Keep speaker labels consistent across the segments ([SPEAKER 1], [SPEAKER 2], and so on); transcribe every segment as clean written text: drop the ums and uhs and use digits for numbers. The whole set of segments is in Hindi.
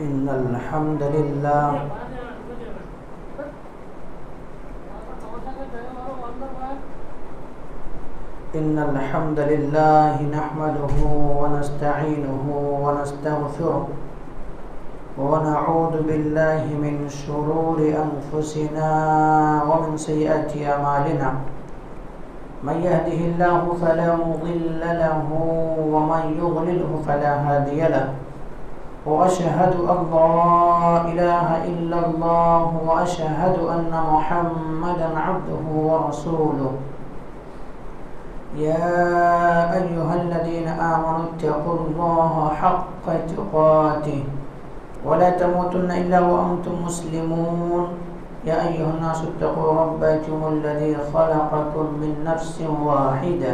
[SPEAKER 1] इन्नल हम्दुलिल्लाह नहमदुहु व नस्तईनुहु व नस्तगफिरुह व नऊज़ु बिल्लाहि मिन शुरूरि अनफुसिना व मिन सय्यिआति अमालिना मन यहदिहिल्लाहु फला मुज़िल्ल लहु व मन युज़लिल्हु फला हादिय लहु वअशहदु अल्ला इलाहा इल्लल्लाह व अशहदु अन्न मुहम्मदन अब्दुहु व रसूलुहु या अय्युहल्लज़ीना आमनु इत्तक़ुल्लाहा हक़्क़ तुक़ातिह व ला तमूतुन्ना इल्ला व अंतुम मुस्लिमून या अय्युहन्नासु इत्तक़ू रब्बकुमुल्लज़ी ख़लक़कुम मिन नफ्सिन वाहिदा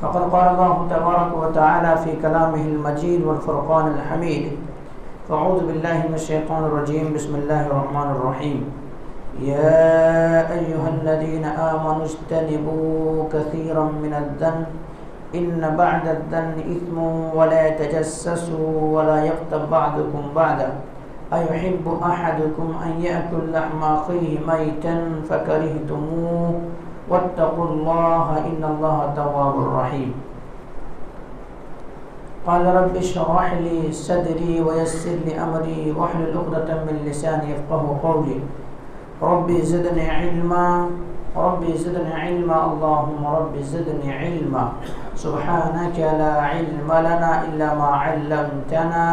[SPEAKER 1] फ़क़द क़ाल अल्लाहु तबारक व तआला फ़ी कलामिहिल मजीद वल फ़ुरक़ानिल हमीद फ़अऊज़ु बिल्लाहि मिनश शैतानिर रजीम बिस्मिल्लाहिर रहमानिर रहीम या अय्युहल्लज़ीना आमनु इज्तनिबू कसीरम मिनज़-ज़न्न इन्न बअदज़-ज़न्नि इस्मुन व ला तजस्ससू व ला यग़्तब बअदुकुम बअदन अयुहिब्बु अहदुकुम अन यअकुल लहमा अख़ीहि मैतन फ़करिहतमूह वत्तक़ुल्लाह इन्नल्लाह तव्वाबुर रहीम क़ाल रब्बि इश्रह ली सदरी वयस्सिर ली अमरी वहलुल उक़दतम मिन लिसानी यफ़क़हू क़ौली रब्बि ज़िदनी इल्मा अल्लाहुम्मा रब्बि ज़िदनी इल्मा सुब्हानका ला इल्मा लना इल्ला मा अल्लमतना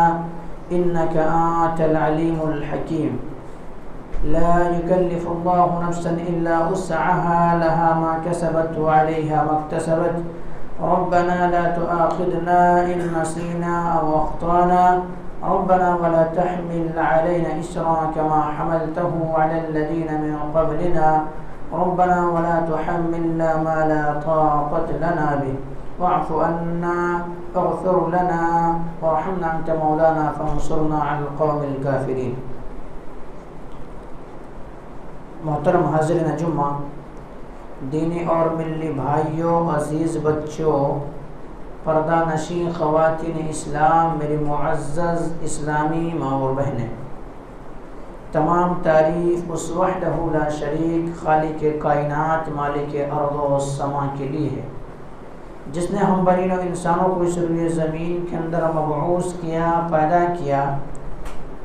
[SPEAKER 1] इन्नका अंतल अलीमुल हकीम ला युकल्लिफुल्लाहु नफ्सन इल्ला वुस्अहा लहा मा कसबत व अलैहा मा इक्तसबत रब्बना ला तुआखिज़ना इन नसीना अव अख़्ताना रब्बना व ला तहमिल अलैना इस्रा कमा हमलतहु अलल लज़ीना मिन क़ब्लिना रब्बना व ला तुहम्मिलना मा ला ताक़त लना बिहि वाअफ़ु अन्ना वग़फ़िर लना वरहमना अन्त मौलाना फंसुरना अलल क़ौमिल काफ़िरीन। मोहतरम हाज़िरीन जुम्मा, दीनी और मिल्ली भाइयों, अज़ीज़ बच्चों, पर्दा नशीं ख़वातीन इस्लाम, मेरी मुअज़्ज़ज़ इस्लामी माँ और बहनें, तमाम तारीफ़ उस वहदहू ला शरीक खालिक़ कायनात मालिक अर्ज़ व समा के लिए है जिसने हम बनीन और इंसानों को इस रुए ज़मीन के अंदर मबऊस किया, पैदा किया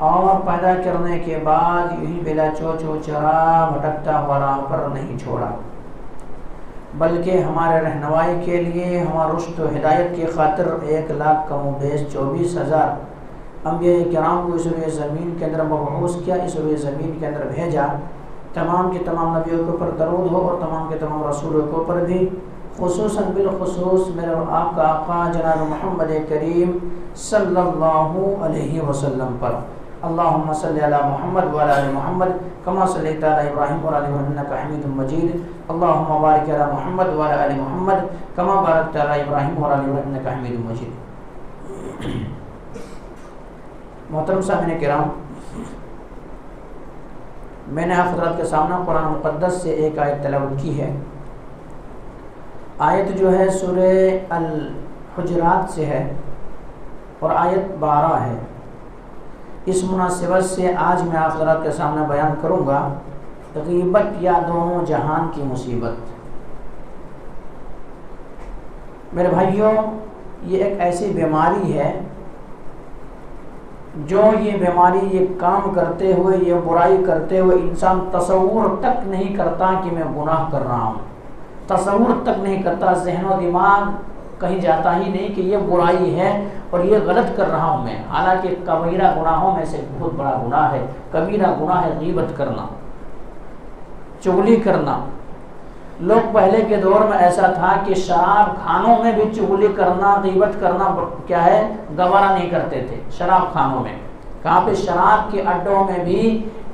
[SPEAKER 1] और पैदा करने के बाद यूँ बिला चोचो चरा भटकता हुआ राह पर नहीं छोड़ा, बल्कि हमारे रहनुमाई के लिए, हमारे रुश्द व हिदायत की खातिर 1,24,000 अंबिया किराम को इस रुए ज़मीन के अंदर मबऊस किया, इस रुए ज़मीन के अंदर भेजा। तमाम के तमाम नबियों के ऊपर दरूद हो और तमाम के तमाम रसूलों के ऊपर भी, खुसूसन बिलखुसूस मेरे और आपका आका जनाब मोहम्मद करीम सल्लल्लाहु अलैहि वसल्लम पर। अल्लाहुम्मा सल्लि अला मुहम्मद व अला आलि मुहम्मद कमा सल्लैता अला इब्राहीम व अला आलि इब्राहीम इन्नका हमीदुम मजीद। अल्लाहुम्मा बारिक अला मुहम्मद व अला आलि मुहम्मद कमा बारकता अला इब्राहीम व अला आलि इब्राहीम इन्नका हमीदुम मजीद। मोहतरम सामीन किराम, मैंने आप हज़रात के सामने कुरान मुक़द्दस से एक आयत तिलावत की है। आयत जो है सूरह अल हुजरात से है और आयत 12 है। इस मुनासिबत से आज मैं आप हज़रात के सामने बयान करूँगा ग़ीबत या दोनों जहान की मुसीबत। मेरे भाइयों, ये एक ऐसी बीमारी है जो ये बीमारी, ये काम करते हुए, ये बुराई करते हुए इंसान तसव्वुर तक नहीं करता कि मैं गुनाह कर रहा हूँ, तसव्वुर तक नहीं करता, ज़हन दिमाग कहीं जाता ही नहीं कि ये बुराई है और ये गलत कर रहा हूँ मैं। हालांकि कबीरा गुनाहों में से बहुत बड़ा गुनाह है, कबीरा गुनाह है गीबत करना, चुगली करना। लोग पहले के दौर में ऐसा था कि शराब खानों में भी चुगली करना, गीबत करना क्या है, गवारा नहीं करते थे। शराब खानों में, कहाँ पे, शराब के अड्डों में भी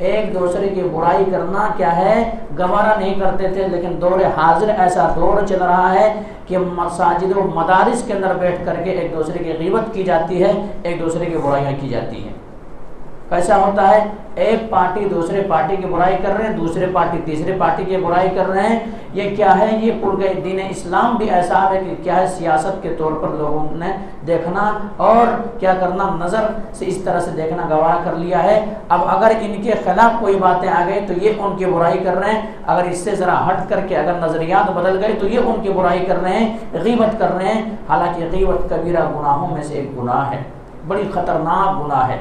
[SPEAKER 1] एक दूसरे की बुराई करना क्या है, गवारा नहीं करते थे। लेकिन दौर हाजिर ऐसा दौर चल रहा है कि मसाजिद और मदारिस के अंदर बैठ करके एक दूसरे की गीबत की जाती है, एक दूसरे की बुराइयाँ की जाती हैं। कैसा होता है, एक पार्टी दूसरे पार्टी की बुराई कर रहे हैं, दूसरे पार्टी तीसरे पार्टी की बुराई कर रहे हैं। ये क्या है, ये पूरे दीन इस्लाम भी ऐसा है कि क्या है, सियासत के तौर पर लोगों ने देखना और क्या करना, नज़र से इस तरह से देखना गवारा कर लिया है। अब अगर इनके खिलाफ कोई बातें आ गई तो ये उनकी बुराई कर रहे हैं, अगर इससे ज़रा हट करके अगर नज़रियात बदल गए तो ये उनकी बुराई कर रहे हैं, गीबत कर रहे हैं। हालांकि गीबत कबीरा गुनाहों में से एक गुनाह है, बड़ी ख़तरनाक गुनाह है।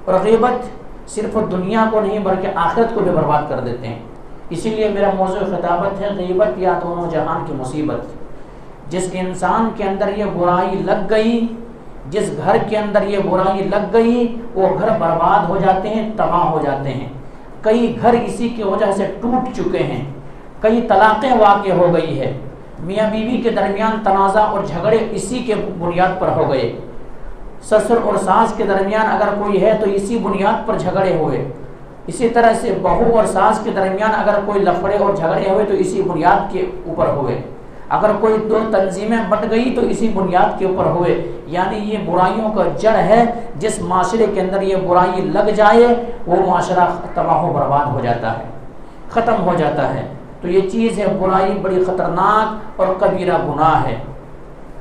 [SPEAKER 1] और गीबत सिर्फ दुनिया को नहीं बल्कि आखिरत को भी बर्बाद कर देते हैं। इसीलिए मेरा मौजू खिताबत है गीबत या दोनों जहान की मुसीबत। जिस इंसान के अंदर ये बुराई लग गई, जिस घर के अंदर ये बुराई लग गई, वो घर बर्बाद हो जाते हैं, तबाह हो जाते हैं। कई घर इसी की वजह से टूट चुके हैं, कई तलाक़ें वाक़ हो गई है, मियाँ बीवी के दरमियान तनाज़ा और झगड़े इसी के बुनियाद पर हो गए। ससुर और सास के दरमियान अगर कोई है तो इसी बुनियाद पर झगड़े हुए। इसी तरह से बहू और सास के दरमियान अगर कोई लफड़े और झगड़े हुए तो इसी बुनियाद के ऊपर हुए। अगर कोई दो तंजीमें बट गई तो इसी बुनियाद के ऊपर हुए। यानी ये बुराइयों का जड़ है। जिस माशरे के अंदर ये बुराई लग जाए वो माशरा तबाह बर्बाद हो जाता है, ख़त्म हो जाता है। तो ये चीज़ है, बुराई बड़ी ख़तरनाक और कबीरा गुनाह है।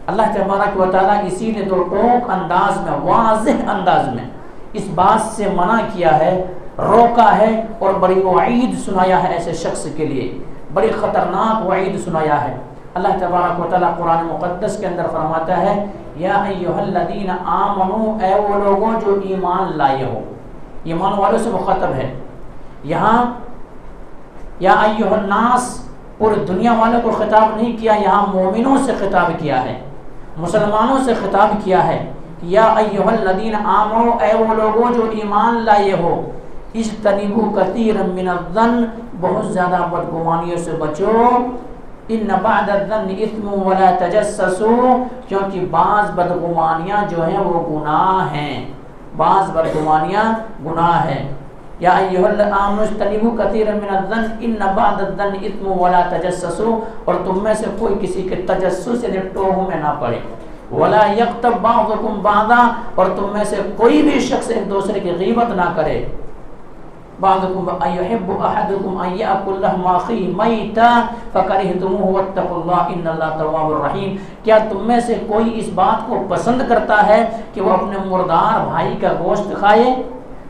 [SPEAKER 1] अल्लाह तबारक व तआला इसीलिए तो टोक अंदाज में, वाज़ेह अंदाज में इस बात से मना किया है, रोका है और बड़ी वईद सुनाया है ऐसे शख्स के लिए, बड़ी ख़तरनाक वईद सुनाया है। अल्लाह तबारक व तआला कुरान मुक़द्दस के अंदर फरमाता है, या अय्युहल्लज़ीना आमनू, ऐ वो लोगों जो ईमान लाए हो। ईमान वालों से मुख़ातब है यहाँ। या अय्युहन्नास, पूरी दुनिया वालों को खिताब नहीं किया, यहाँ मोमिनों से खिताब किया है, मुसलमानों से खिताब किया है। या अय्युहल्लज़ीना आमनू, ऐ वो लोगों जो ईमान लाए हो, इज्तनिबू कसीरम मिनज़्ज़न्न, बहुत ज़्यादा बदगुमानियों से बचो। इन्न बअदज़्ज़न्नि इस्मुन वला तजस्ससू, क्योंकि बाज़ बदगुमानियाँ जो हैं वो गुनाह हैं, बाज़ बदगुमानियाँ गुनाह हैं। या अय्युहल्लज़ीना आमनू इज्तनिबू कसीरम मिनज़्ज़न्न इन्न बअदज़्ज़न्नि इस्मुन वला तजस्ससू, और तुम में से कोई किसी के तजस्सुस से टोह में ना पड़े। वला यग़्तब बअज़ुकुम बअज़ा, और तुम में से कोई भी शख्स एक दूसरे की गीबत ना करे। बअज़ुकुम अयुहिब्बु अहदुकुम अन याकुल लहमा अख़ीहि मैतन फकरिहतुमूहु वत्तक़ुल्लाह इन्नल्लाहा तव्वाबुर रहीम। क्या तुम में से कोई इस बात को पसंद करता है कि वो अपने मुर्दार भाई का गोश्त खाए?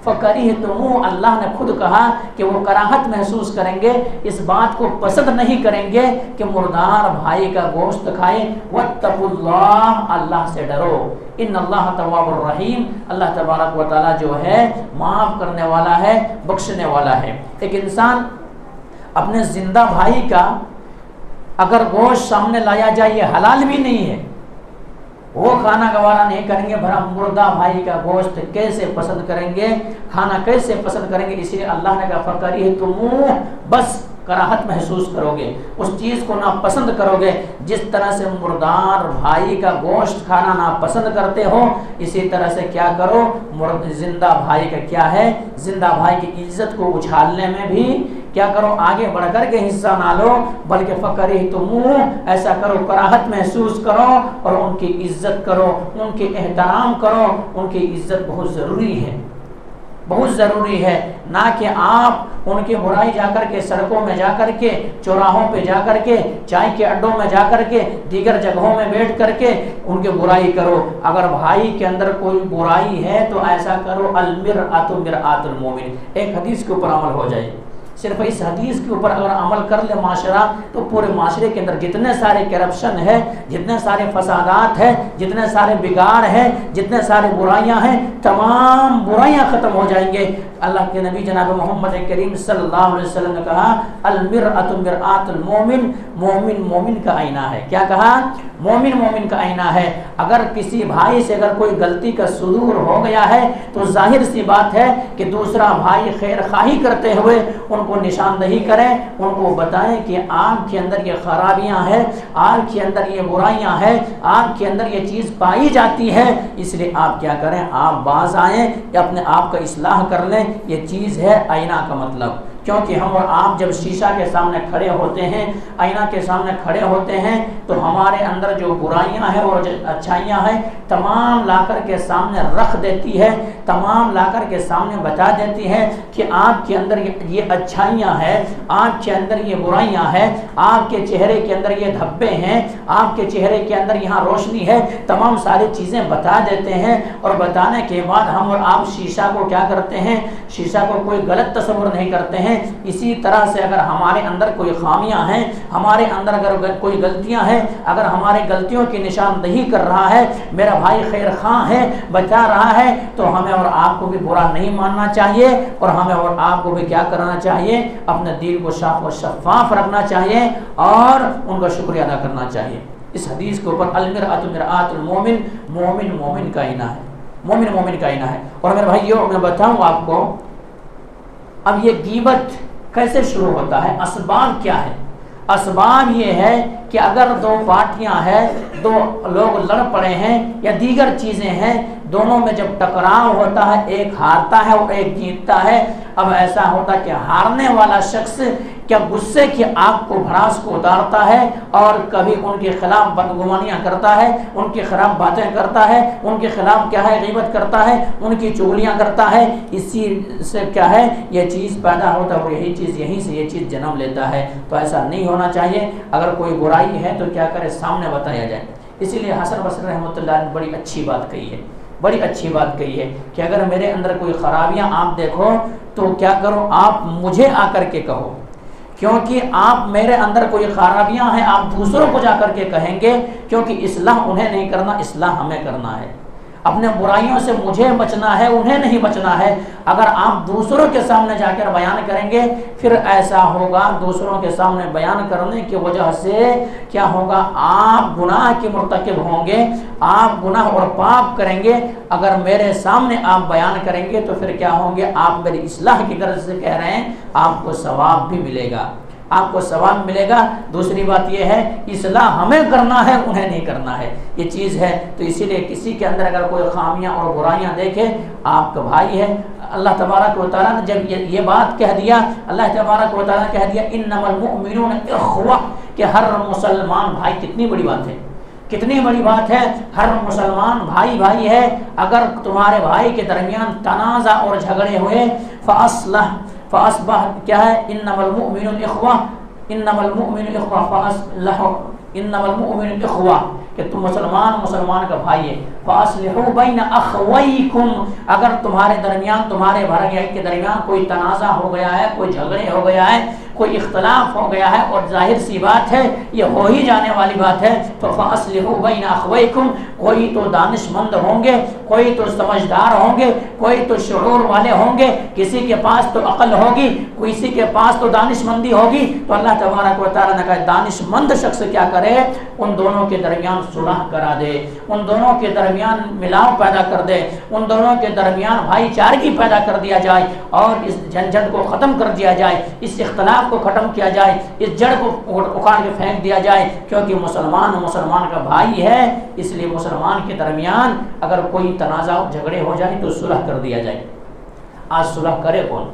[SPEAKER 1] फ़करिहतुमूहु, अल्लाह ने खुद कहा कि वो कराहत महसूस करेंगे, इस बात को पसंद नहीं करेंगे कि मुर्दार भाई का गोश्त खाए। वत्तक़ुल्लाह, अल्लाह से डरो। इन्नल्लाहा तव्वाबुर रहीम, अल्लाह तबारक व तआला जो है माफ़ करने वाला है, बख्शने वाला है। एक इंसान अपने जिंदा भाई का अगर गोश्त सामने लाया जाए, ये हलाल भी नहीं है, वो खाना गवारा नहीं करेंगे, भरा मुर्दा भाई का गोश्त कैसे पसंद करेंगे, खाना कैसे पसंद करेंगे। इसलिए अल्लाह ने कहा फ़करिहतुमूहु, बस कराहत महसूस करोगे, उस चीज़ को नापसंद करोगे। जिस तरह से मुर्दार भाई का गोश्त खाना नापसंद करते हो, इसी तरह से क्या करो, जिंदा भाई का क्या है, जिंदा भाई की इज्जत को उछालने में भी क्या करो, आगे बढ़ कर के हिस्सा ना लो, बल्कि फ़करिहतुमूहु, ऐसा करो, कराहत महसूस करो और उनकी इज्जत करो, उनके एहतराम करो। उनकी इज्जत बहुत ज़रूरी है, बहुत ज़रूरी है। ना कि आप उनकी बुराई जाकर के सड़कों में जाकर के, चौराहों पे जाकर के, चाय के अड्डों में जाकर के, दीगर जगहों में बैठ करके उनकी बुराई करो। अगर भाई के अंदर कोई बुराई है तो ऐसा करो, अलमिरअतु मिरआतुल मोमिन, एक हदीस के ऊपर अमल हो जाए। सिर्फ इस हदीस के ऊपर अगर अमल कर ले माशरा, तो पूरे माशरे के अंदर जितने सारे करप्शन है, जितने सारे फसादात है, जितने सारे बिगाड़ है, जितने सारे बुराइयां हैं, तमाम बुराइयां खत्म हो जाएंगे। अल्लाह के नबी जनाब मोहम्मद करीम सल्लल्लाहु अलैहि वसल्लम ने कहा, अल मिरअतु मिरआतुल मोमिन, मोमिन मोमिन का आईना है। क्या कहा? मोमिन मोमिन का आईना है। अगर किसी भाई से अगर कोई गलती का सुदूर हो गया है तो जाहिर सी बात है कि दूसरा भाई खैर खाही करते हुए उनको निशानदही करें, उनको बताएं कि आपके अंदर ये खराबियां हैं, आपके अंदर ये बुराइयां हैं, आपके अंदर ये चीज़ पाई जाती है, इसलिए आप क्या करें, आप बाज आएँ या अपने आप का इस्लाह कर लें। ये चीज़ है आईना का मतलब। क्योंकि हम और आप जब शीशा के सामने खड़े होते हैं, आईना के सामने खड़े होते हैं, तो हमारे अंदर जो बुराइयां हैं और जो अच्छाइयां हैं तमाम लाकर के सामने रख देती है, तमाम लाकर के सामने बता देती है कि आपके अंदर ये अच्छाइयां हैं, आपके अंदर ये बुराइयां हैं, आपके चेहरे के अंदर ये धब्बे हैं, आपके चेहरे के अंदर यहाँ रोशनी है, तमाम सारी चीज़ें बता देते हैं। और बताने के बाद हम और आप शीशा को क्या करते हैं, शीशा को कोई गलत तस्वुर नहीं करते हैं। इसी तरह से अगर हमारे अंदर कोई खामियां हैं, हमारे अंदर अगर कोई गलतियां हैं, अगर हमारे गलतियों की निशानदही कर रहा है, मेरा भाई खैर खां है, बता रहा है, तो हमें और आपको भी बुरा नहीं मानना चाहिए और हमें और आपको भी क्या करना चाहिए, अपने दिल को साफ और शफाफ रखना चाहिए और उनका शुक्रिया अदा करना चाहिए। इस हदीस के ऊपर अल मिरअतु मिरआतुल मोमिन, मोमिन मोमिन का आईना है, मोमिन मोमिन का आईना है। और मेरे भाइयों मैं बताऊं आपको, अब ये गीबत कैसे शुरू होता है, असबाब क्या है? असबाब ये है कि अगर दो पार्टियां हैं, दो लोग लड़ पड़े हैं या दीगर चीज़ें हैं, दोनों में जब टकराव होता है, एक हारता है और एक जीतता है। अब ऐसा होता है कि हारने वाला शख्स क्या गुस्से की आग को भड़ास को उतारता है और कभी उनके खिलाफ बदगुमानियाँ करता है, उनके खिलाफ बातें करता है, उनके खिलाफ क्या है गीबत करता है, उनकी चुगलियाँ करता है। इसी से क्या है ये चीज़ पैदा होता है और यही चीज़ यहीं से ये चीज़ जन्म लेता है। तो ऐसा नहीं होना चाहिए। अगर कोई बुराई है तो क्या करे, सामने बताया जाए। इसीलिए हसन बसरी रहमतुल्लाह ने बड़ी अच्छी बात कही है, बड़ी अच्छी बात कही है कि अगर मेरे अंदर कोई खराबियां आप देखो तो क्या करो, आप मुझे आकर के कहो, क्योंकि आप मेरे अंदर कोई खराबियां हैं आप दूसरों को जाकर के कहेंगे, क्योंकि इस्लाह उन्हें नहीं करना, इस्लाह हमें करना है। अपने बुराइयों से मुझे बचना है, उन्हें नहीं बचना है। अगर आप दूसरों के सामने जाकर बयान करेंगे, फिर ऐसा होगा दूसरों के सामने बयान करने की वजह से क्या होगा, आप गुनाह के मुर्तकिब होंगे, आप गुनाह और पाप करेंगे। अगर मेरे सामने आप बयान करेंगे तो फिर क्या होंगे, आप मेरी इस्लाह की गर्ज से कह रहे हैं, आपको सवाब भी मिलेगा, आपको सवाब मिलेगा। दूसरी बात यह है, इस्लाह हमें करना है, उन्हें नहीं करना है, ये चीज़ है। तो इसीलिए किसी के अंदर अगर कोई खामियां और बुराइयां देखे, आपका भाई है। अल्लाह तबारक व तआला ने जब ये बात कह दिया, अल्लाह तबारक व तआला ने कह दिया इन्नमल मुअमिनून इख्वा, कि हर मुसलमान भाई, कितनी बड़ी बात है, कितनी बड़ी बात है। हर मुसलमान भाई भाई है। अगर तुम्हारे भाई के दरमियान तनाज़ा और झगड़े हुए, फ़अस्बह क्या है, इन्नमल मुअमिनून इख्वा, इन्नमल मुअमिनून इख्वा फ़अस्लिहू, इन्नमल मुअमिनून इख्वा, कि तुम मुसलमान का भाई है। फ़अस्लिहू बैन अख़वैकुम, अगर तुम्हारे दरमियान, तुम्हारे भाई के दरमियान कोई तनाज़ा हो गया है, कोई झगड़े हो गया है, कोई इख्तलाफ हो गया है, और जाहिर सी बात है ये हो ही जाने वाली बात है, तो फ़अस्लिहू बैन अख़वैकुम, कोई तो दानिशमंद होंगे, कोई तो समझदार होंगे, कोई तो शुऊर वाले होंगे, किसी के पास तो अक्ल होगी, किसी के पास तो दानिशमंदी होगी। तो अल्लाह तबारक व तआला ने कहा दानिशमंद शख्स क्या करे, उन दोनों के दरमियान सुलह करा दे, उन दोनों के दरमियान मिलाव पैदा कर दे, उन दोनों के दरमियान भाईचारगी पैदा कर दिया जाए और इस झंझट को ख़त्म कर दिया जाए, इस इख्तलाफ को ख़त्म किया जाए, इस जड़ को उखाड़ के फेंक दिया जाए। क्योंकि मुसलमान का भाई है, इसलिए मुसलमान के दरमियान अगर कोई तनाज़ा झगड़े हो जाए तो सुलह कर दिया जाए। आज सुलह करे कौन,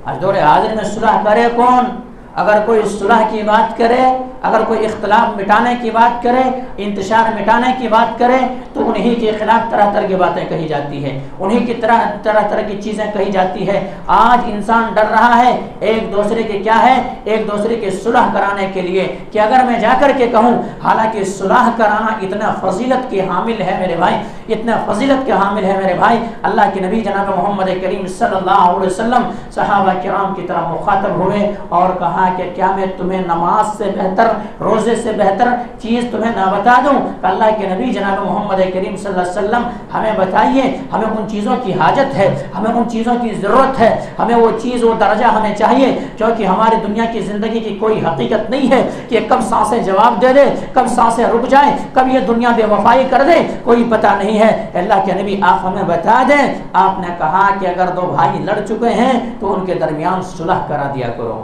[SPEAKER 1] आज दौरे हाजिर में सुलह करे कौन? अगर कोई सुलह की बात करे, अगर कोई इख्तलाफ मिटाने की बात करे, इंतशार मिटाने की बात करे, तो उन्हीं के खिलाफ तरह तरह की बातें कही जाती है, उन्हीं की तरह की चीज़ें कही जाती है। आज इंसान डर रहा है एक दूसरे के क्या है, एक दूसरे के सुलह कराने के लिए, कि अगर मैं जाकर के कहूँ, हालांकि सुलह कराना इतना फजीलत के हामिल है मेरे भाई, इतना फजीलत के हामिल है मेरे भाई। अल्लाह के नबी जनाब मोहम्मद करीम सल्लल्लाहु अलैहि वसल्लम सहाबा किराम की तरफ मुखातब हुए और कहा कि क्या मैं तुम्हें नमाज से बेहतर, रोज़े से बेहतर चीज़ तुम्हें ना बता दूं? अल्लाह के नबी जनाब मोहम्मद करीम सल्लल्लाहु अलैहि वसल्लम हमें बताइए, हमें उन चीज़ों की हाजत है, हमें उन चीज़ों की ज़रूरत है, हमें वो चीज़, वो दर्जा हमें चाहिए, क्योंकि हमारी दुनिया की ज़िंदगी की कोई हकीकत नहीं है कि कब सांसें जवाब दे दे, कब सांसें रुक जाए, कब ये दुनिया बेवफाई कर दे, कोई पता नहीं है। अल्लाह के नबी आप हमें बता दें, आपने कहा कि अगर दो भाई लड़ चुके हैं तो उनके दरमियान सुलह करा दिया करो,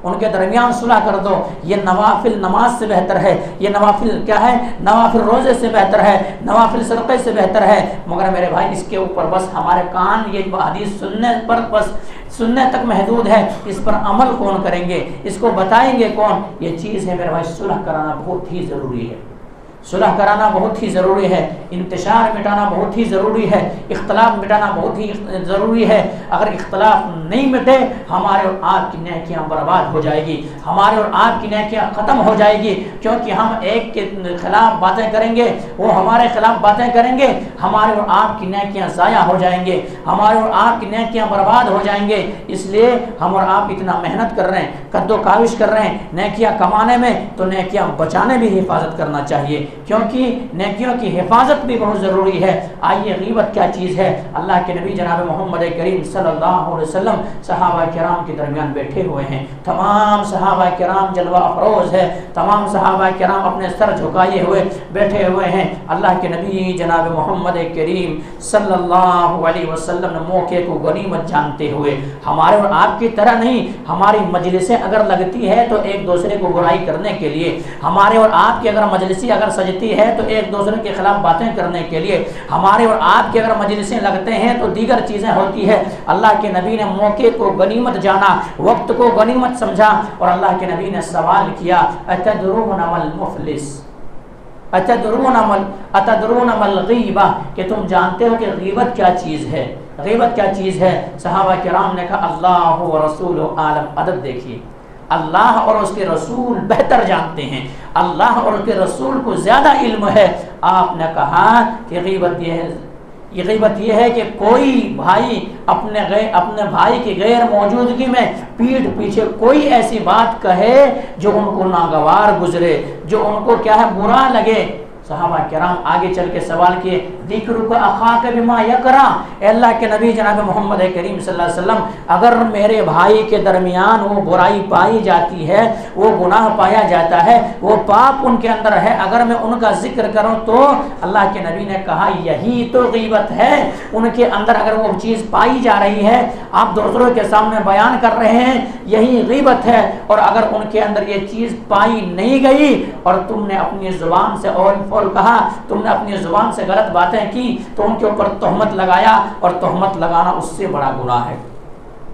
[SPEAKER 1] उनके दरमियान सुलह कर दो। ये नवाफिल नमाज से बेहतर है, ये नवाफिल क्या है, नवाफिल रोज़े से बेहतर है, नवाफिल सदक़े से बेहतर है। मगर मेरे भाई इसके ऊपर बस हमारे कान ये हदीस सुनने पर बस सुनने तक महदूद है, इस पर अमल कौन करेंगे, इसको बताएंगे कौन? ये चीज़ है मेरे भाई, सुलह कराना बहुत ही ज़रूरी है, सुलह कराना बहुत ही ज़रूरी है, इंतशार मिटाना बहुत ही ज़रूरी है, इख्तलाफ मिटाना बहुत ही ज़रूरी है। अगर इख्तलाफ नहीं मिटे हमारे और आपकी नेकियां बर्बाद हो जाएगी, हमारे और आपकी नेकियां ख़त्म हो जाएगी, क्योंकि हम एक के खिलाफ बातें करेंगे, वो हमारे खिलाफ बातें करेंगे, हमारे और आपकी नेकियां ज़ाया हो जाएंगे, हमारे और आपकी नेकियां बर्बाद हो जाएंगे। इसलिए हम और आप इतना मेहनत कर रहे हैं, कद्दो काविश कर रहे हैं नेकियां कमाने में, तो नेकियां बचाने भी हिफाजत करना चाहिए, क्योंकि नेकियों की हिफाजत भी बहुत ज़रूरी है। आइए गीबत क्या चीज़ है? अल्लाह के नबी जनाब मोहम्मद करीम सल्लल्लाहु अलैहि वसल्लम सहाबा किराम के दरमियान बैठे हुए हैं, तमाम सहाबा किराम जलवा अफरोज़ है, तमाम सहाबा किराम अपने सर झुकाए हुए बैठे हुए हैं। अल्लाह के नबी जनाब मोहम्मद करीम सल्लल्लाहु अलैहि वसल्लम ने मौके को गनीमत जानते हुए, हमारे और आपकी तरह नहीं, हमारी मजलिसें अगर लगती है तो एक दूसरे को बुराई करने के लिए, हमारे और आपकी अगर मजलिसी अगर सजती है तो एक दूसरे के खिलाफ बातें करने के लिए, हमारे और आपके अगर मजलिसें लगते हैं तो दीगर चीज़ें होती है। अल्लाह के नबी ने मौके को गनीमत जाना, वक्त को गनीमत समझा, और अल्लाह के नबी ने सवाल किया, अतदरूना मल मुफलिस, अतदरूना मल गीबा, कि तुम जानते हो कि गीबत क्या चीज़ है, गीबत क्या चीज़ है? सहाबा किराम ने कहा अल्लाह व रसूलु आलम। अदब देखिए, अल्लाह और उसके रसूल बेहतर जानते हैं, अल्लाह और उसके रसूल को ज़्यादा इल्म है। आपने कहा कि गीबत ये है कि कोई भाई अपने भाई की गैर मौजूदगी में पीठ पीछे कोई ऐसी बात कहे जो उनको नागवार गुजरे, जो उनको क्या है, बुरा लगे। सहाबा किराम आगे चल के सवाल किए, दिक्रुका अखाका बिमा यकरा, अल्लाह के नबी जनाब मोहम्मद करीम सल्लल्लाहु अलैहि वसल्लम, अगर मेरे भाई के दरमियान वो बुराई पाई जाती है, वो गुनाह पाया जाता है, वो पाप उनके अंदर है, अगर मैं उनका जिक्र करूं तो अल्लाह के नबी ने कहा यही तो गीबत है। उनके अंदर अगर वो चीज़ पाई जा रही है, आप दूसरों के सामने बयान कर रहे हैं, यही गीबत है। और अगर उनके अंदर ये चीज़ पाई नहीं गई और तुमने अपनी ज़ुबान से और कहा, तुमने अपनी जुबान से गलत बातें की, तो उनके ऊपर तोहमत लगाया, और तोहमत लगाना उससे बड़ा गुनाह है,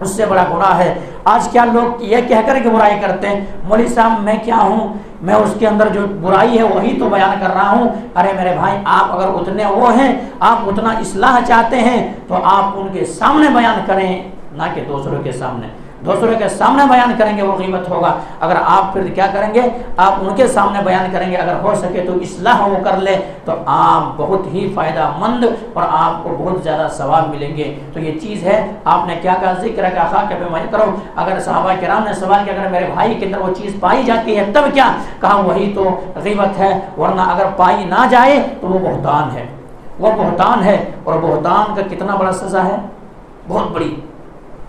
[SPEAKER 1] उससे बड़ा गुनाह है। आज क्या लोग ये कहकर के बुराई करते हैं, मौलवी साहब मैं क्या हूँ, मैं उसके अंदर जो बुराई है वही तो बयान कर रहा हूँ। अरे मेरे भाई, आप अगर उतने वो हैं, आप उतना इस्लाह चाहते हैं तो आप उनके सामने बयान करें, ना कि दूसरों के सामने। दूसरों के सामने बयान करेंगे वो गीबत होगा। अगर आप फिर क्या करेंगे, आप उनके सामने बयान करेंगे, अगर हो सके तो इस्लाह वो कर ले, तो आप बहुत ही फ़ायदामंद और आपको बहुत ज़्यादा सवाब मिलेंगे। तो ये चीज़ है। आपने क्या कहा, जिक्र का खाका पे मैं करो। अगर सहाबा किराम ने सवाल किया, अगर मेरे भाई के अंदर वो चीज़ पाई जाती है तब क्या? कहा वही तो गीबत है, वरना अगर पाई ना जाए तो वो बहतान है, वो बहतान है। और बहतान का कितना बड़ा सज़ा है, बहुत बड़ी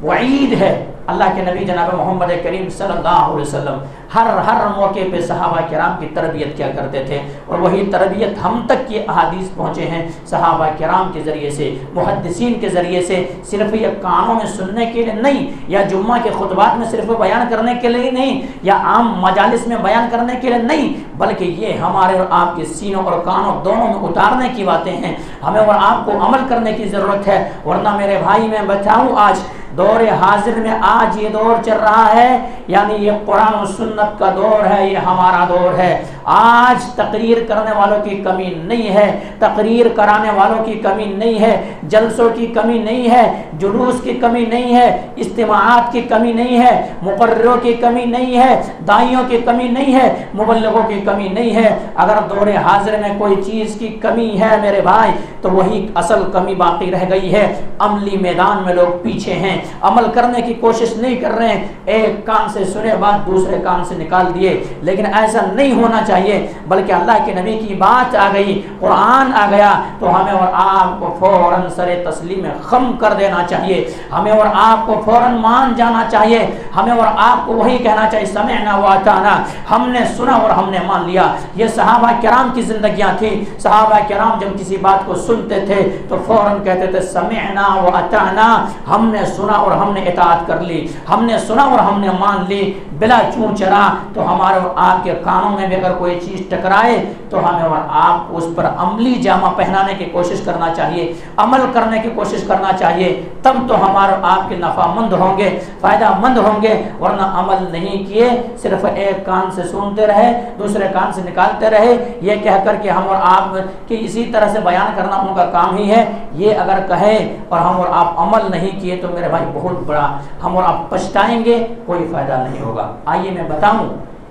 [SPEAKER 1] वईद है। अल्लाह के नबी जनाब मोहम्मद करीम सल्लल्लाहु अलैहि वसल्लम हर मौके पे सहाबा किराम की तरबियत क्या करते थे, और वही तरबियत हम तक की अहादीस पहुँचे हैं सहाबा किराम के ज़रिए से, मुहद्दिसीन के ज़रिए से। सिर्फ ये कानों में सुनने के लिए नहीं, या जुम्मा के खुतबात में सिर्फ बयान करने के लिए नहीं, या आम मजालिस में बयान करने के लिए नहीं, बल्कि ये हमारे और आपके सीनों और कानों दोनों में उतारने की बातें हैं। हमें और आपको अमल करने की ज़रूरत है, वरना मेरे भाई मैं बताऊँ आज दौर हाजिर में आज ये दौर चल रहा है, यानी ये कुरान और सुन्नत का दौर है, ये हमारा दौर है। आज तकरीर करने वालों की कमी नहीं है, तकरीर कराने वालों की कमी नहीं है, जलसों की कमी नहीं है, जुलूस की कमी नहीं है, इज्तिमाआत की कमी नहीं है, मुकर्ररों की कमी नहीं है, दाइयों की कमी नहीं है, मुबल्लिगों की कमी नहीं है। अगर दौर हाजिर में कोई चीज़ की कमी है मेरे भाई, तो वही असल कमी बाकी रह गई है। अमली मैदान में लोग पीछे हैं, अमल करने की कोशिश नहीं कर रहे हैं, एक कान से सुने बात दूसरे कान से निकाल दिए। लेकिन ऐसा नहीं होना चाहिए, बल्कि अल्लाह के नबी की बात आ गई, कुरान आ गया, तो हमें और आपको फौरन सरे तस्लीम खम कर देना चाहिए, हमें और आपको फौरन मान जाना चाहिए, हमें और आपको वही कहना चाहिए समिअना व अताना, हमने सुना और हमने मान लिया। ये सहाबा किराम की जिंदगियां थी। सहाबा किराम जब किसी बात को सुनते थे तो फौरन कहते थे समिअना व अताना, हमने सुना और हमने इताअत कर ली, हमने सुना और हमने मान ली, बिला चूं चरा। तो हमारे और आपके कानों में भी अगर कोई चीज़ टकराए तो हमें और आपको उस पर अमली जामा पहनाने की कोशिश करना चाहिए, अमल करने की कोशिश करना चाहिए, तब तो हमारे आपके नफ़ामंद होंगे, फ़ायदामंद होंगे। वरना अमल नहीं किए, सिर्फ एक कान से सुनते रहे दूसरे कान से निकालते रहे, ये कह कर के हम और आप कि इसी तरह से बयान करना उनका काम ही है, ये अगर कहे और हम और आप अमल नहीं किए तो मेरे भाई बहुत बड़ा हम और आप पछताएंगे, कोई फ़ायदा नहीं होगा। आइए मैं बताऊं,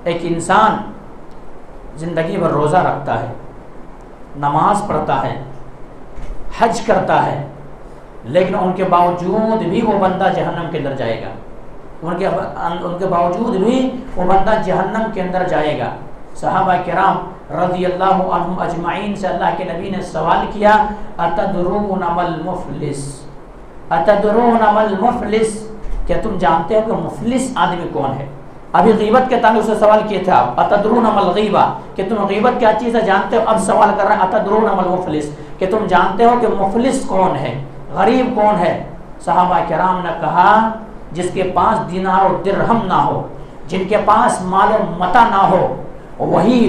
[SPEAKER 1] एक इंसान ज़िंदगी भर रोज़ा रखता है, नमाज पढ़ता है, हज करता है, लेकिन उनके बावजूद भी वो बंदा जहन्नम के अंदर जाएगा, उनके बावजूद भी वो बंदा जहन्नम के अंदर जाएगा। सहाबा किराम रज़ियल्लाहु अन्हुम अजमाइन से अल्लाह के नबी ने सवाल किया, अतदरून मल मुफलिस, अतदरून मल मुफलिस, क्या तुम जानते हो कि मुफलिस आदमी कौन है? अभी गीबत के ताल्लुक से सवाल किए थे आप, अतदरून मल गीबा, कि तुम गीबत क्या चीज़ है जानते हो? अब सवाल कर रहे हैं अतदरून मल मुफलिस, कि तुम जानते हो कि मुफलिस कौन है, गरीब कौन है? सहाबा किराम ने कहा, जिसके पास दिनार और दिरहम ना हो, जिनके पास माल और मता ना हो, वही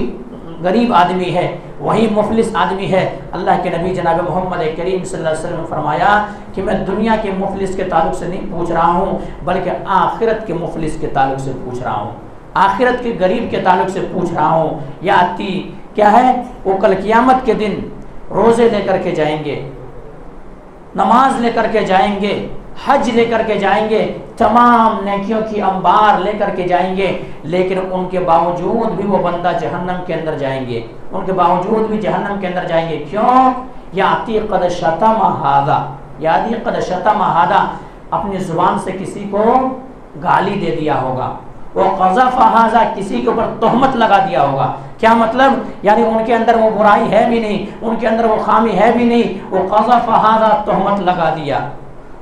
[SPEAKER 1] गरीब आदमी है, वही मुफलिस आदमी है। अल्लाह के नबी जनाब मोहम्मद करीम सल्लल्लाहु अलैहि वसल्लम ने फरमाया कि मैं दुनिया के मुफलिस के ताल्लुक से नहीं पूछ रहा हूँ, बल्कि आखिरत के मुफलिस के ताल्लुक से पूछ रहा हूँ, आखिरत के गरीब के ताल्लुक से पूछ रहा हूँ। या आती क्या है, वो कल क़यामत के दिन रोज़े लेकर के जाएंगे, नमाज लेकर के जाएंगे, हज लेकर के जाएंगे, तमाम नेकियों की अंबार लेकर के जाएंगे, लेकिन उनके बावजूद भी वो बंदा जहन्नम के अंदर जाएंगे, उनके बावजूद भी जहन्नम के अंदर जाएंगे। क्यों? याती कद शतम हादा, यादी कद शतम हादा, अपनी ज़ुबान से किसी को गाली दे दिया होगा, वो क़ज़फ़ हाज़ा, किसी के ऊपर तोहमत लगा दिया होगा। क्या मतलब? यानी उनके अंदर वो बुराई है भी नहीं, उनके अंदर वो खामी है भी नहीं, वो क़ज़फ़ हाज़ा, तोहमत लगा दिया।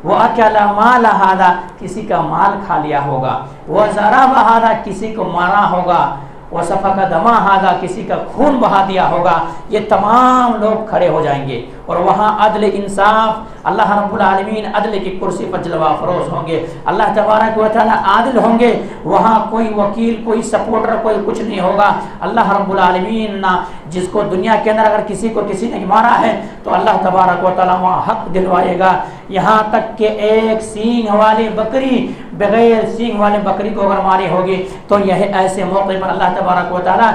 [SPEAKER 1] वो अकला माल हादा, किसी का माल खा लिया होगा, वह ज़रब हादा, किसी को मारा होगा, वह सफ़का दमा हादा, किसी का खून बहा दिया होगा। ये तमाम लोग खड़े हो जाएंगे और वहाँ अदल इंसाफ, अल्लाह रब्बुल आलमीन अदल की कुर्सी पर जलवा फरोज होंगे, अल्लाह तबारक व तआला आदिल होंगे। वहाँ कोई वकील, कोई सपोर्टर, कोई कुछ नहीं होगा। अल्लाह रब्बुल आलमीन ना, जिसको दुनिया के अंदर अगर किसी को किसी ने मारा है तो अल्लाह तबारक व तआला वहाँ हक दिलवाएगा। यहाँ तक कि एक सींग वाली बकरी बगैर सींग वाले बकरी को अगर मारी होगी तो यह ऐसे मौके पर अल्लाह तबारक व तआला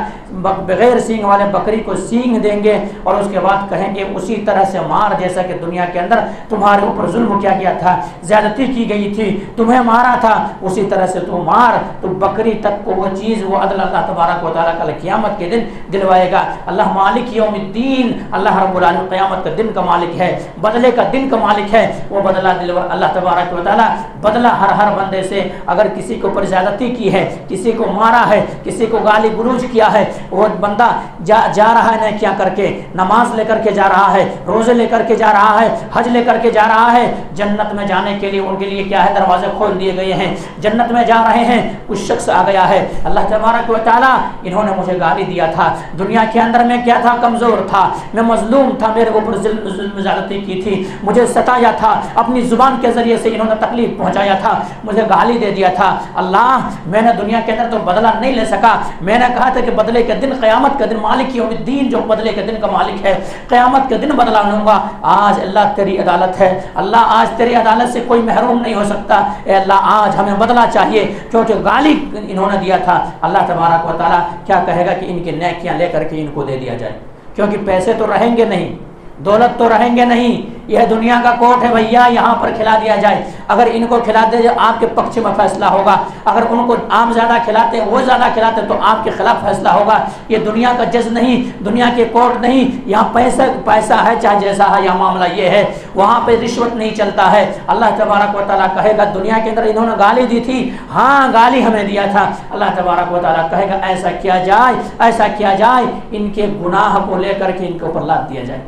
[SPEAKER 1] बगैर सींग वाले बकरी को सींग देंगे और उसके बाद कहेंगे उसी तरह से मार जैसा कि दुनिया के अंदर तुम्हारे ऊपर जुल्म किया गया था, ज्यादती की गई थी, तुम्हें मारा था, उसी तरह से तू मार। तो बकरी तक को वो चीज़, वो अदल अल्लाह तबारक व तआला कल क़यामत के दिन दिलवाएगा। अल्लाह मालिक यौमिद्दीन, अल्लाह रब्बुल आलमीन क़यामत का दिन का मालिक है, बदले का दिन का मालिक है। वो बदला दिलवा अल्लाह तबारक व तआला बदला हर बंदे से। अगर किसी के ऊपर ज्यादती की है, किसी को मारा है, किसी को गाली गुलूज किया है, वो बंदा जा रहा है ना क्या करके, नमाज लेकर के जा रहा है, रोजे लेकर के जा रहा है, हज लेकर के जा रहा है। जन्नत में जाने के लिए उनके लिए क्या है, दरवाजे खोल दिए गए हैं, जन्नत में जा रहे हैं। कुछ शख्स आ गया है, अल्लाह तबारक व तआला इन्होंने मुझे गाली दिया था, दुनिया के अंदर अंदर मैं क्या था, कमज़ोर था, मैं मजलूम था, मेरे ऊपर जुल्म ज़्यादती की थी, मुझे सताया था, अपनी ज़ुबान के ज़रिए से इन्होंने तकलीफ पहुँचाया था, मुझे गाली दे दिया था। अल्लाह मैंने दुनिया के अंदर तो बदला नहीं ले सका, मैंने कहा था कि बदले के दिन, क़यामत के दिन, मालिक यौमिद्दीन जो बदले के दिन का मालिक है, क़यामत के दिन बदला लूँगा। आज अल्लाह तेरी अदालत है, अल्लाह आज तेरी अदालत से कोई महरूम नहीं हो सकता। ए अल्लाह आज हमें बदला चाहिए, क्योंकि गाली इन्होंने दिया था। अल्लाह तबारक व तआला क्या कहेगा कि इनकी नेकियां लेकर के इनको दे दिया जाए, क्योंकि पैसे तो रहेंगे नहीं, दौलत तो रहेंगे नहीं, यह दुनिया का कोर्ट है भैया, यहाँ पर खिला दिया जाए। अगर इनको खिला दे जाए आपके पक्ष में फैसला होगा, अगर उनको आप ज़्यादा खिलाते हैं, वो ज़्यादा खिलाते तो आपके खिलाफ फैसला होगा। ये दुनिया का जज नहीं, दुनिया के कोर्ट नहीं, यहाँ पैसा है, चाहे जैसा है, यहाँ मामला ये है, वहाँ पे रिश्वत नहीं चलता है। अल्लाह तबारक व तआला कहेगा दुनिया के अंदर इन्होंने गाली दी थी, हाँ गाली हमें दिया था। अल्लाह तबारक व तआला कहेगा ऐसा किया जाए, ऐसा किया जाए, इनके गुनाह को लेकर के इनके ऊपर लाद दिया जाए,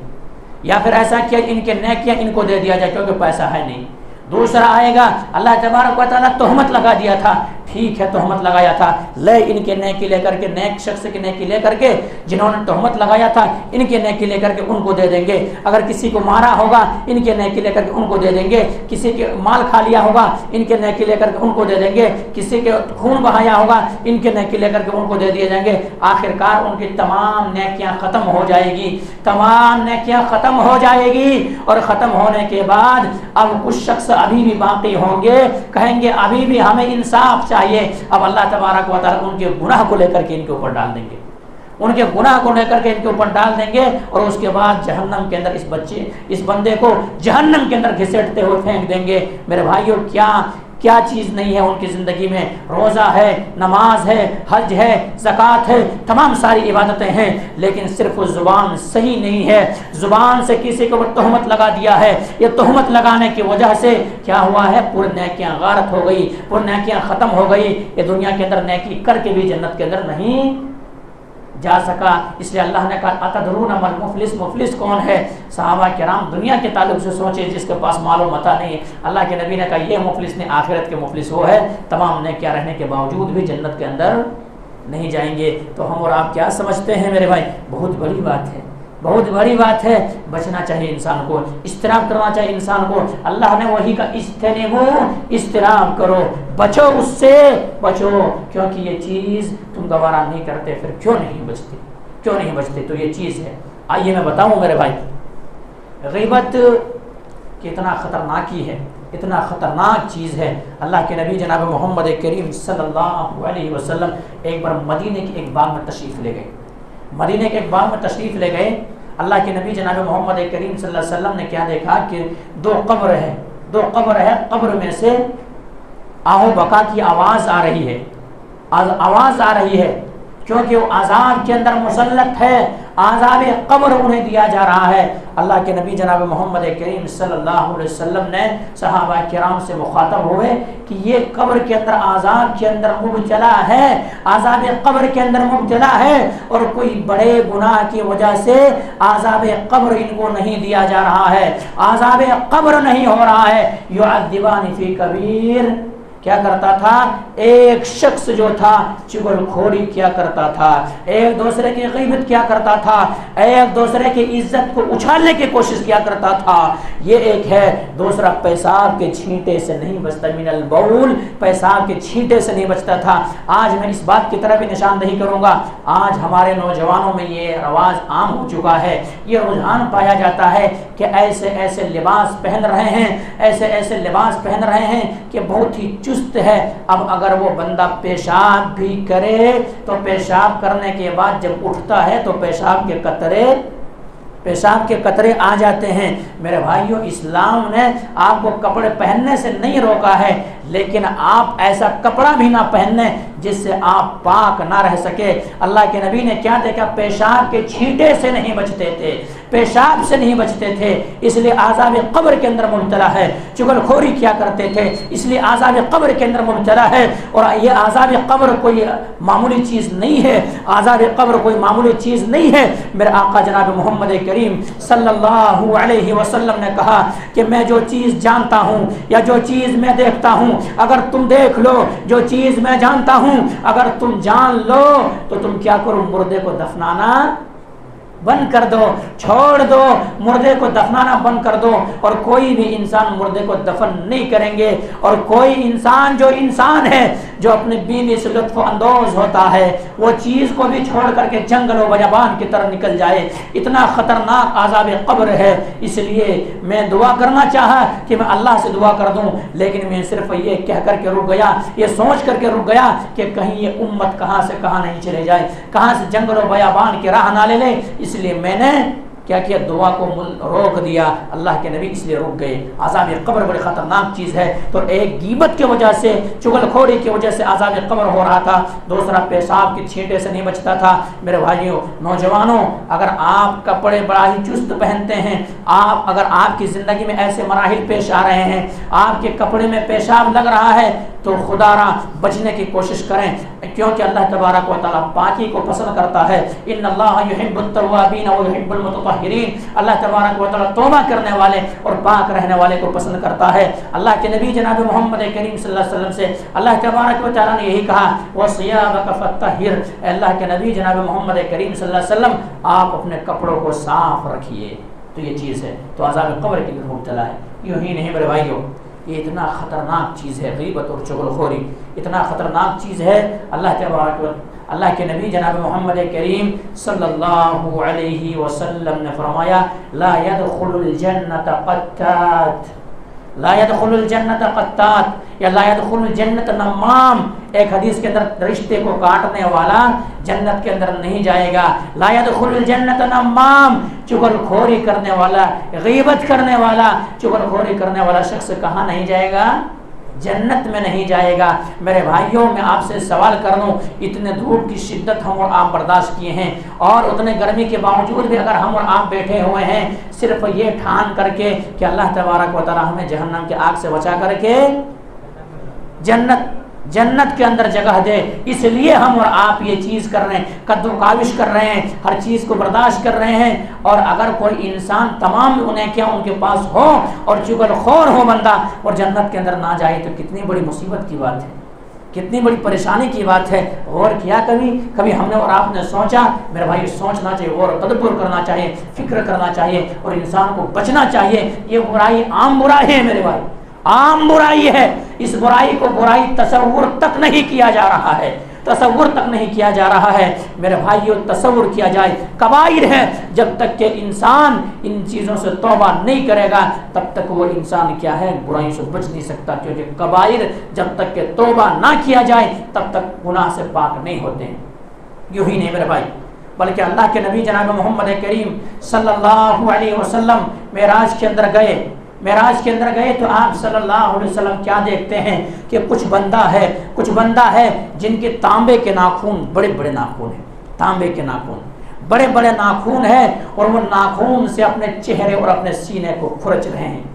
[SPEAKER 1] या फिर ऐसा किया इनके नेकियां इनको दे दिया जाए, क्योंकि पैसा है नहीं। दूसरा आएगा, अल्लाह तबारक व तआला तोहमत लगा दिया था, ठीक है तोहमत लगाया था, ले इनके नेकी लेकर के, नेक शख्स की नेकी लेकर के, जिन्होंने तोहमत लगाया था इनके नेकी लेकर के उनको दे देंगे। अगर किसी को मारा होगा इनके नेकी लेकर के उनको दे देंगे, किसी के माल खा लिया होगा इनके नेकी लेकर के उनको दे देंगे, किसी के खून बहाया होगा इनके नेकी लेकर के उनको दे दिए जाएंगे। आखिरकार उनकी तमाम नेकियां ख़त्म हो जाएगी, तमाम नेकियां ख़त्म हो जाएगी, और ख़त्म होने के बाद अब कुछ शख्स अभी भी बाकी होंगे, कहेंगे अभी भी हमें इंसाफ चाहिए। अब अल्लाह तबारक व तआला उनके गुनाह को लेकर के इनके ऊपर डाल देंगे, उनके गुनाह को लेकर के इनके ऊपर डाल देंगे, और उसके बाद जहन्नम के अंदर इस बंदे को जहन्नम के अंदर घिसेटते हुए फेंक देंगे। मेरे भाइयों क्या चीज़ नहीं है उनकी ज़िंदगी में, रोज़ा है, नमाज है, हज है, ज़कात है, तमाम सारी इबादतें हैं, लेकिन सिर्फ ज़ुबान सही नहीं है, ज़ुबान से किसी के ऊपर तोहमत लगा दिया है। ये तोहमत लगाने की वजह से क्या हुआ है, पूरी नेकियां गारत हो गई, पूरी नेकियां ख़त्म हो गई। ये दुनिया के अंदर नेकी करके भी जन्नत के अंदर नहीं जा सका। इसलिए अल्लाह ने कहा अतदरून मल मुफलिस, मुफलिस कौन है? सहाबा किराम दुनिया के ताल्लुक से सोचे जिसके पास मालूम मता नहीं है। अल्लाह के नबी ने कहा ये मुफलिस ने, आखिरत के मुफलिस वो है तमाम ने क्या रहने के बावजूद भी जन्नत के अंदर नहीं जाएंगे। तो हम और आप क्या समझते हैं मेरे भाई, बहुत बड़ी बात है, बहुत बड़ी बात है। बचना चाहिए इंसान को, इस्तिराब करना चाहिए इंसान को। अल्लाह ने वही का इस्तिराब करो, बचो उससे बचो, क्योंकि ये चीज़ तुम गवारा नहीं करते, फिर क्यों नहीं बचते? तो ये चीज़ है। आइए मैं बताऊं मेरे भाई, ग़ीबत कितना ख़तरनाकी है, इतना ख़तरनाक चीज़ है। अल्लाह के नबी जनाब मोहम्मद करीम सल्लल्लाहु अलैहि वसल्लम एक बार मदीने के एक बाग में तशरीफ़ ले गए। मदीने के एक बाग में तशरीफ़ ले गए। अल्लाह के नबी जनाब मोहम्मद करीम सल्लल्लाहु अलैहि वसल्लम ने क्या देखा कि दो कब्र है, कब्र में से आहो बका की आवाज़ आ रही है, आवाज़ आ रही है, क्योंकि वो अज़ाब के अंदर मुसल्लत है, आज़ाब कब्र उन्हें दिया जा रहा है। अल्लाह के नबी जनाब मोहम्मद करीम सल्लल्लाहु अलैहि वसल्लम ने सहाबा किराम से मुखातब हुए कि ये कब्र के अंदर आज़ाब के अंदर मुब्तला है, आज़ाब कब्र के अंदर मुब्तला है, और कोई बड़े गुनाह की वजह से आज़ाब कब्र इनको नहीं दिया जा रहा है, आज़ाब कब्र नहीं हो रहा है। युअद्दिबानी फी कबीर, क्या करता था? एक शख्स जो था चुगलखोरी किया करता था, एक दूसरे की ग़ीबत किया करता था, एक दूसरे की इज्जत को उछालने की कोशिश किया करता था। ये एक है। दूसरा पेशाब के छींटे से नहीं बचता, मिनल बउल, पेशाब के छींटे से नहीं बचता था। आज मैं इस बात की तरफ भी निशानदही करूँगा, आज हमारे नौजवानों में ये रवाज आम हो चुका है, ये रुझान पाया जाता है कि ऐसे ऐसे लिबास पहन रहे हैं, ऐसे ऐसे लिबास पहन रहे हैं कि बहुत ही चुस्त है। अब अगर वो बंदा पेशाब भी करे तो पेशाब करने के बाद जब उठता है तो पेशाब के कतरे आ जाते हैं। मेरे भाइयों, इस्लाम ने आपको कपड़े पहनने से नहीं रोका है, लेकिन आप ऐसा कपड़ा भी ना पहनने जिससे आप पाक ना रह सके। अल्लाह के नबी ने क्या देखा? पेशाब के छींटे से नहीं बचते थे, पेशाब से नहीं बचते थे, इसलिए आज़ाब कब्र के अंदर मुब्तला है। चुगलखोरी किया करते थे, इसलिए आज़ाब कब्र के अंदर मुब्तला है। और ये आज़ाब कब्र कोई मामूली चीज़ नहीं है, आज़ाब कब्र कोई मामूली चीज़ नहीं है। मेरे आका जनाब मोहम्मद करीम सल्लल्लाहु अलैहि वसल्लम ने कहा कि मैं जो चीज़ जानता हूँ या जो चीज़ मैं देखता हूँ, अगर तुम देख लो, जो चीज़ मैं जानता हूँ अगर तुम जान लो, तो तुम क्या करो? मुर्दे को दफनाना बंद कर दो, छोड़ दो, मुर्दे को दफनाना बंद कर दो। और कोई भी इंसान मुर्दे को दफन नहीं करेंगे। और कोई इंसान जो इंसान है, जो अपने बीवी से लुत्फ अंदोज होता है, वो चीज़ को भी छोड़ करके जंगल व बयाबान की तरफ निकल जाए। इतना ख़तरनाक आज़ाब कब्र है। इसलिए मैं दुआ करना चाहा कि मैं अल्लाह से दुआ कर दूं, लेकिन मैं सिर्फ ये कह करके रुक गया, ये सोच करके रुक गया कि कहीं ये उम्मत कहाँ से कहाँ नहीं चले जाए, कहाँ से जंगल व बयाबान की राह ना ले ले। इसलिए मैंने क्या किया, दुआ को रोक दिया। अल्लाह के नबी इसलिए रुक गए। आज़ाब कब्र बड़ी ख़तरनाक चीज़ है। तो एक गीबत की वजह से, चुगलखोरी की वजह से आज़ाब कब्र हो रहा था। दूसरा, पेशाब की छींटे से नहीं बचता था। मेरे भाइयों, नौजवानों, अगर आप कपड़े बड़ा ही चुस्त पहनते हैं, अगर आपकी ज़िंदगी में ऐसे मराहिल पेश आ रहे हैं, आपके कपड़े में पेशाब लग रहा है, तो खुदारा बचने की कोशिश करें, क्योंकि अल्लाह तबारक व तआला पाकी को पसंद करता है। इन्नल्लाह युहिब्बुत तव्वाबीन व युहिब्बुल मुतत्तहिरीन। अल्लाह तबारक व तआला तौबा करने वाले और पाक रहने वाले को पसंद करता है। अल्लाह के नबी जनाब मोहम्मद करीम सल्लल्लाहु अलैहि वसल्लम से अल्लाह तबारक व तआला ने यही कहा, वसियाबक फत्तहिर। अल्लाह के नबी जनाब मोहम्मद करीम सल्लल्लाहु अलैहि वसल्लम, आप अपने कपड़ों को साफ रखिए। तो ये चीज़ है। तो अज़ाब कब्र की तरफ मुब्तला है। यूँ ही नहीं मेरे भाइयों, ये इतना ख़तरनाक चीज़ है, गीबत और चुगलखोरी इतना ख़तरनाक चीज़ है। अल्लाह के नबी जनाब मोहम्मद करीम सल्लल्लाहु अलैहि वसल्लम ने फरमाया, ला यदखुलुल जन्नत क़त्तात, ला यदखुलुल जन्नत क़त्तात या ला यदखुलुल जन्नत नमाम। एक हदीस के अंदर रिश्ते को काटने वाला जन्नत के अंदर नहीं जाएगा। ला यदखुलुल जन्नत नमाम, चुगलखोरी करने वाला, गीबत करने वाला, चुगलखोरी करने वाला शख्स कहाँ नहीं जाएगा? जन्नत में नहीं जाएगा। मेरे भाइयों, मैं आपसे सवाल कर लूँ, इतने धूप की शिद्दत हम और आप बर्दाश्त किए हैं, और उतने गर्मी के बावजूद भी अगर हम और आप बैठे हुए हैं सिर्फ ये ठान करके कि अल्लाह तबारक व तआला हमें जहन्नम के आग से बचा करके जन्नत के अंदर जगह दे, इसलिए हम और आप ये चीज़ कर रहे हैं, कद्दू काविश कर रहे हैं, हर चीज़ को बर्दाश्त कर रहे हैं। और अगर कोई इंसान तमाम उन्हें क्या उनके पास हो और चुगलखोर हो बंदा और जन्नत के अंदर ना जाए, तो कितनी बड़ी मुसीबत की बात है, कितनी बड़ी परेशानी की बात है। गौर किया कभी हमने और आपने सोचा? मेरे भाई, सोचना चाहिए, गौर तदब्बुर करना चाहिए, फिक्र करना चाहिए और इंसान को बचना चाहिए। ये बुराई आम बुराई है मेरे भाई, आम बुराई है। इस बुराई को बुराई तसव्वुर तक नहीं किया जा रहा है, तसव्वुर तक नहीं किया जा रहा है। मेरे भाइयों, तसव्वुर किया जाए, कबाइर है। जब तक के इंसान इन चीज़ों से तौबा नहीं करेगा तब तक वो इंसान क्या है, बुराई से बच नहीं सकता। क्योंकि कबाइर जब तक के तौबा ना किया जाए तब तक गुनाह से पाक नहीं होते हैं। यूँ ही नहीं मेरे भाई, बल्कि अल्लाह के नबी जनाब मोहम्मद करीम सल्लल्लाहु अलैहि वसल्लम मेराज के अंदर गए तो आप सल्लल्लाहु अलैहि वसल्लम क्या देखते हैं कि कुछ बंदा है जिनके तांबे के नाखून, बड़े बड़े नाखून हैं, तांबे के नाखून, बड़े बड़े नाखून हैं, और वो नाखून से अपने चेहरे और अपने सीने को खुरच रहे हैं,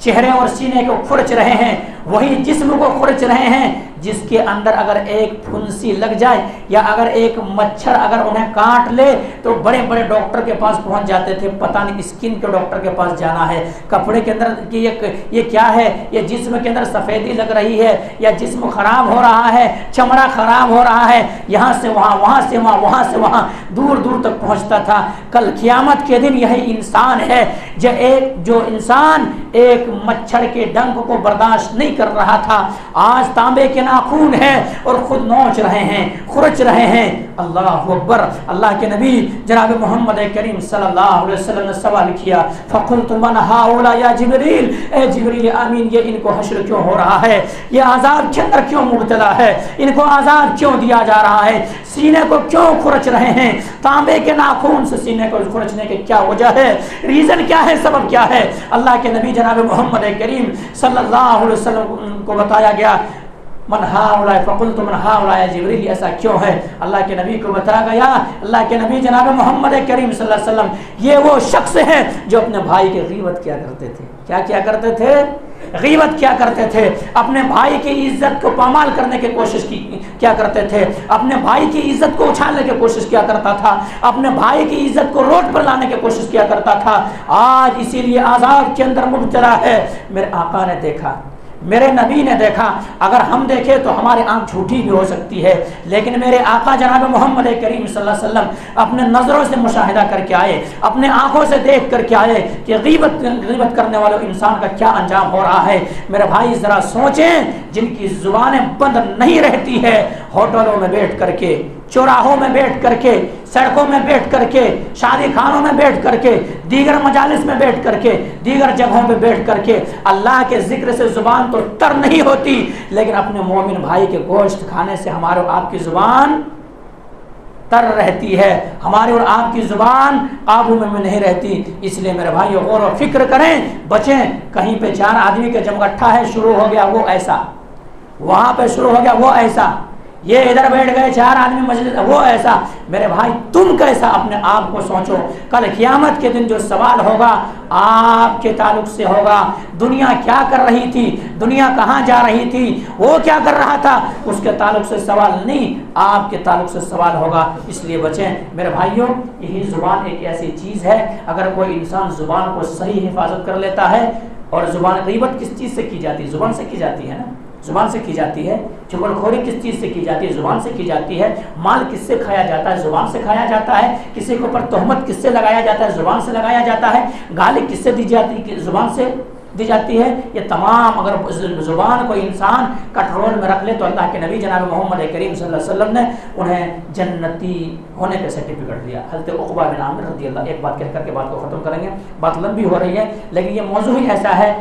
[SPEAKER 1] चेहरे और सीने को खुरच रहे हैं। वही जिस्म को खुरच रहे हैं जिसके अंदर अगर एक फुंसी लग जाए या अगर एक मच्छर अगर उन्हें काट ले तो बड़े बड़े डॉक्टर के पास पहुंच जाते थे, पता नहीं स्किन के डॉक्टर के पास जाना है, कपड़े के अंदर कि ये क्या है, ये जिस्म के अंदर सफ़ेदी लग रही है, या जिस्म खराब हो रहा है, चमड़ा खराब हो रहा है, यहाँ से वहाँ, वहाँ से वहाँ, वहाँ से वहाँ, दूर दूर तक पहुँचता था। कल क़यामत के दिन यही इंसान है जो इंसान एक मच्छर के डंक को बर्दाश्त नहीं कर रहा था, आज तांबे के नाखून है और खुद नोच रहे हैं, खुरच रहे हैं। अल्लाह अकबर। अल्लाह के नबी जनाब मोहम्मद करीम सल्लल्लाहु अलैहि वसल्लम ने सवाल किया, फ़क़ुल्तु मन हाउला या जिब्रील, ए जिब्रील आमीन, ये इनको हश्र क्यों हो रहा है, ये आज़ाब के अंदर क्यों मुब्तला है, इनको आज़ाब क्यों दिया जा रहा है, सीने को क्यों खुरच रहे हैं, तांबे के नाखून से सीने को खुरचने की क्या वजह है, रीज़न क्या है, सबब क्या है। अल्लाह के नबी जनाब मोहम्मद करीम सल्लल्लाहु अलैहि वसल्लम को बताया गया, मन हाउला फ़क़ुल्तु मन हाउला या जिब्रील, ऐसा क्यों है। अल्लाह के नबी को बताया गया, अल्लाह के नबी जनाब मोहम्मद करीम सल्लल्लाहु अलैहि वसल्लम ये वो शख्स है जो अपने भाई की गीबत किया करते थे। क्या किया करते थे? गीबत किया करते थे, अपने भाई की इज्जत को पामाल करने की कोशिश क्या करते थे, अपने भाई की इज्जत को उछालने की कोशिश किया करता था, अपने भाई की इज्जत को रोड पर लाने की कोशिश किया करता था। आज इसीलिए आज़ाब के अंदर मुब्तला है। मेरे आका ने देखा, मेरे नबी ने देखा, अगर हम देखें तो हमारी आंख झूठी भी हो सकती है, लेकिन मेरे आका जनाब मोहम्मद करीम सल्लल्लाहु अलैहि वसल्लम अपने नज़रों से मुशाहिदा करके आए, अपने आंखों से देख करके आए कि गीबत करने वाले इंसान का क्या अंजाम हो रहा है। मेरे भाई ज़रा सोचें, जिनकी ज़ुबानें बंद नहीं रहती है, होटलों में बैठ करके, चौराहों में बैठ करके, सड़कों में बैठ करके, शादी खानों में बैठ करके, दीगर मजालिस में बैठ करके, दीगर जगहों पे बैठ करके अल्लाह के जिक्र से ज़ुबान तो तर नहीं होती, लेकिन अपने मोमिन भाई के गोश्त खाने से हमारे और आपकी ज़ुबान तर रहती है, हमारी और आपकी ज़ुबान काबू में नहीं रहती। इसलिए मेरे भाई गौर व फिक्र करें, बचें। कहीं पे 4 आदमी का जमगट्ठा है, शुरू हो गया वो ऐसा, वहां पे शुरू हो गया वो ऐसा, ये इधर बैठ गए 4 आदमी मजलिस, वो ऐसा। मेरे भाई तुम कैसा अपने आप को सोचो, कल क़यामत के दिन जो सवाल होगा आपके ताल्लुक से होगा। दुनिया क्या कर रही थी, दुनिया कहाँ जा रही थी, वो क्या कर रहा था, उसके ताल्लुक से सवाल नहीं, आपके ताल्लुक से सवाल होगा। इसलिए बचें मेरे भाइयों। यही ज़ुबान एक ऐसी चीज़ है, अगर कोई इंसान ज़ुबान को सही हिफाजत कर लेता है। और ज़ुबान ग़ीबत किस चीज़ से की जाती है? ज़ुबान से की जाती है ना, ज़ुबान से की जाती है। चुगलखोरी किस चीज़ से की जाती है? ज़ुबान से की जाती है। माल किससे खाया जाता है? ज़ुबान से खाया जाता है। किसी के ऊपर तोहमत किससे लगाया जाता है? ज़ुबान से लगाया जाता है। गाली किससे दी जाती है? ज़ुबान से दी जाती है। ये तमाम अगर ज़ुबान को इंसान कंट्रोल में रख ले तो अल्लाह के नबी जनाब मोहम्मद करीम सल्लल्लाहु अलैहि वसल्लम ने उन्हें जन्नती होने का सर्टिफिकेट दिया। हज़रत उक़बा बिन आमिर रज़ी अल्लाह, एक बात कह करके बात को ख़त्म करेंगे, बात लंबी हो रही है, लेकिन ये मौजू ही ऐसा है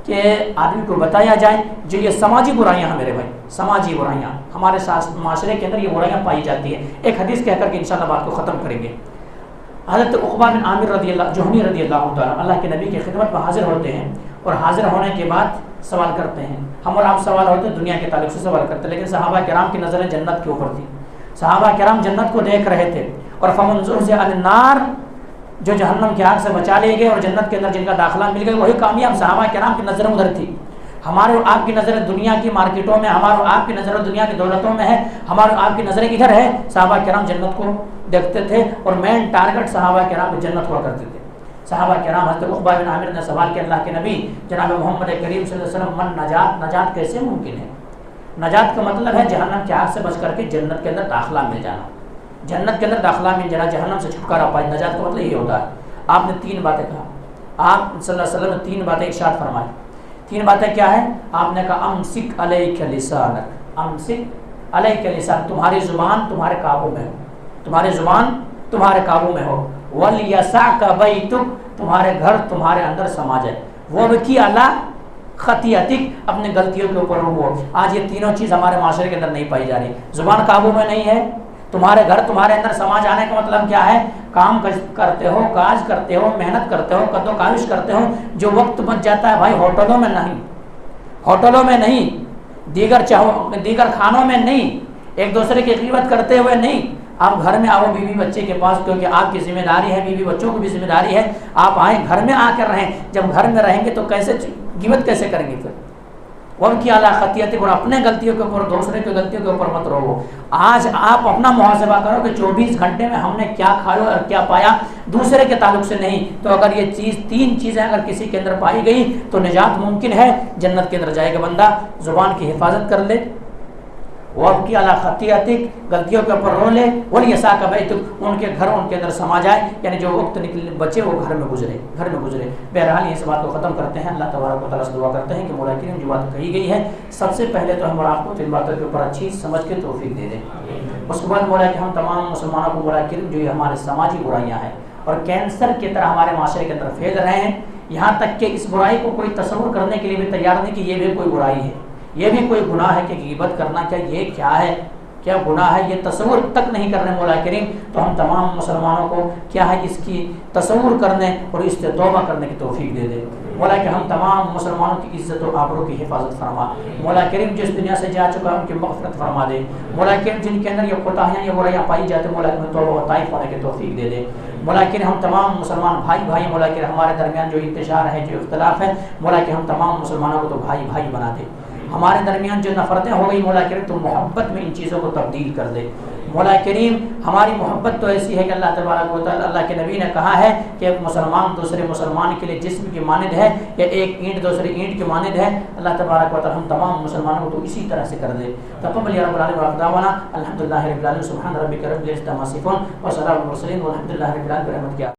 [SPEAKER 1] कि आदमी को बताया जाए जो ये समाजी बुराइयां हैं। मेरे भाई, समाजी बुराइयां हमारे साथ माशरे के अंदर ये बुराइयां पाई जाती है। एक हदीस कह करके इंशाल्लाह बात को ख़त्म करेंगे। हज़रत उक़बा बिन आमिर रज़ी अल्लाह जुहनी रज़ी अल्लाह तआला अल्लाह के नबी की खिदमत में हाजिर होते हैं, और हाजिर होने के बाद सवाल करते हैं। हम और आप सवाल होते हैं दुनिया के ताल्लुक से सवाल करते हैं, लेकिन सहाबा किराम की नज़रें जन्नत के ऊपर थी। सहाबा किराम जन्नत को देख रहे थे। और फमन ज़ुहज़िह अनिन नार, जो जहन्नम की आग से बचा लिए गए और जन्नत के अंदर जिनका दाखिला मिल गया, वही कामयाब। सहाबा किराम की नज़रें उधर थी। हमारे और आपकी नज़रें दुनिया की मार्केटों में, हमारे और आपकी नज़रें दुनिया की दौलतों में है, हमारे और आपकी नज़रें इधर है। सहाबा किराम जन्नत को देखते थे और मेन टारगेट सहाबा किराम जन्नत हुआ करते थे। सहाबा किराम हज़रत उक़बा बिन आमिर ने सवाल किया अल्लाह के नबी जनाब मोहम्मद करीम सल्लल्लाहु अलैहि वसल्लम, मन नजात, नजात कैसे मुमकिन है? नजात का मतलब है जहन्नम की आग से बच करके जन्नत के अंदर दाखिला मिल जाना, जन्नत के अंदर दाखिला मिल जाना, जहन्नम से छुटकारा पाए। नजात का मतलब ये होता है। आपने 3 बातें कहा, आप सल्लल्लाहु अलैहि वसल्लम ने 3 बातें इरशाद फरमाई। 3 बातें क्या है? आपने कहा अमसिक अलैका लिसानक, अमसिक अलैका लिसान, तुम्हारी ज़ुबान तुम्हारे काबू में हो, तुम्हारी ज़ुबान तुम्हारे काबू में हो। वल यसाका बैतुक, तुम्हारे घर तुम्हारे अंदर समा जाए। वो की अला खतियतिक, अपने गलतियों के ऊपर वो। आज ये तीनों चीज़ हमारे माशरे के अंदर नहीं पाई जा रही। ज़ुबान काबू में नहीं है, तुम्हारे घर तुम्हारे अंदर समा जाने का मतलब क्या है? काम करते हो, काज करते हो, मेहनत करते हो, कदो काविश करते हो, जो वक्त बच जाता है भाई होटलों में नहीं, होटलों में नहीं, दीगर खानों में नहीं, एक दूसरे की ग़ीबत करते हुए नहीं। आप घर में आओ बीवी बच्चे के पास, क्योंकि आपकी जिम्मेदारी है, बीवी बच्चों की भी जिम्मेदारी है। आप आए घर में आकर रहें। जब घर में रहेंगे तो कैसे ग़ीबत कैसे करेंगे? फिर उनकी अला खतियत, और अपने गलतियों के ऊपर, दूसरे की गलतियों के ऊपर मत रहो। आज आप अपना मुहासबा करो कि 24 घंटे में हमने क्या खाया और क्या पाया, दूसरे के ताल्लुक से नहीं। तो अगर ये 3 चीज़ें अगर किसी के अंदर पाई गई तो निजात मुमकिन है, जन्नत के अंदर जाएगा बंदा। ज़ुबान की हिफाजत कर ले, वह की अला खतियतिक, गलतियों के ऊपर रो ले, वल यसाका बैतुक, उनके घर उनके अंदर समा जाए, यानी जो वक्त निकले बचे वो घर में गुजरे, घर में गुजरे। बहरहाल इस बात को ख़त्म करते हैं। अल्लाह तबारक व तआला से दुआ करते हैं कि मौला करीम जो बात कही गई है, सबसे पहले तो हम और आपको 3 बातों के ऊपर अच्छी समझ के तौफीक दे दें। उसके बाद मौला कि हम तमाम मुसलमानों को मौला करीम जो ये हमारे समाजी बुराइयाँ हैं और कैंसर की तरह हमारे माशरे के अंदर फैल रहे हैं, यहाँ तक कि इस बुराई को कोई तस्वुर करने के लिए भी तैयार नहीं कि ये भी कोई बुराई है, ये भी कोई गुनाह है कि ग़ीबत करना, क्या ये क्या है, क्या गुनाह है, ये तस्वुर तक नहीं करने मौला करीम। तो हम तमाम मुसलमानों को क्या है इसकी तस्वुर करने और इससे तौबा करने की तौफीक दे दे। मौला कि हम तमाम मुसलमानों की इज़्ज़त और आबरू की हिफाजत फरमा। मौला करीम जिस दुनिया से जा चुका है उनकी मग़फ़िरत फरमा दे। मौला करीम जिनके अंदर ये कोताहियाँ, ये बुराइयाँ पाई जाती हैं, मौला कि तौबा व ताइफ़ होने की तौफीक दे दे। मौला कि हम तमाम मुसलमान भाई मौला कि हमारे दरमियान जो इंतशार है, जो इख्तिलाफ़ है, मौला कि हम तमाम मुसलमानों को तो भाई बना दे। हमारे दरमियान जो नफ़रतें हो गई मौला करीम तो मोहब्बत में इन चीज़ों को तब्दील कर दे। मौला करीम हमारी मोहब्बत तो ऐसी है कि अल्लाह तबारक व तआला, अल्लाह के नबी ने कहा है कि एक मुसलमान दूसरे मुसलमान के लिए जिस्म की मानद है या एक ईंट दूसरी ईंट की मानद है। अल्लाह तबारक व तआला हम तमाम मुसलमानों को तो इसी तरह से कर दे। तक़ब्बल या रब्बल आलमीन व अक़दावना अल्हम्दुलिल्लाहि रब्बिल आलमीन सुब्हान रब्बिका रब्बिल इज़्ज़ति अम्मा यसिफ़ून व सलामुन अलल मुरसलीन वल्हम्दुलिल्लाहि रब्बिल आलमीन।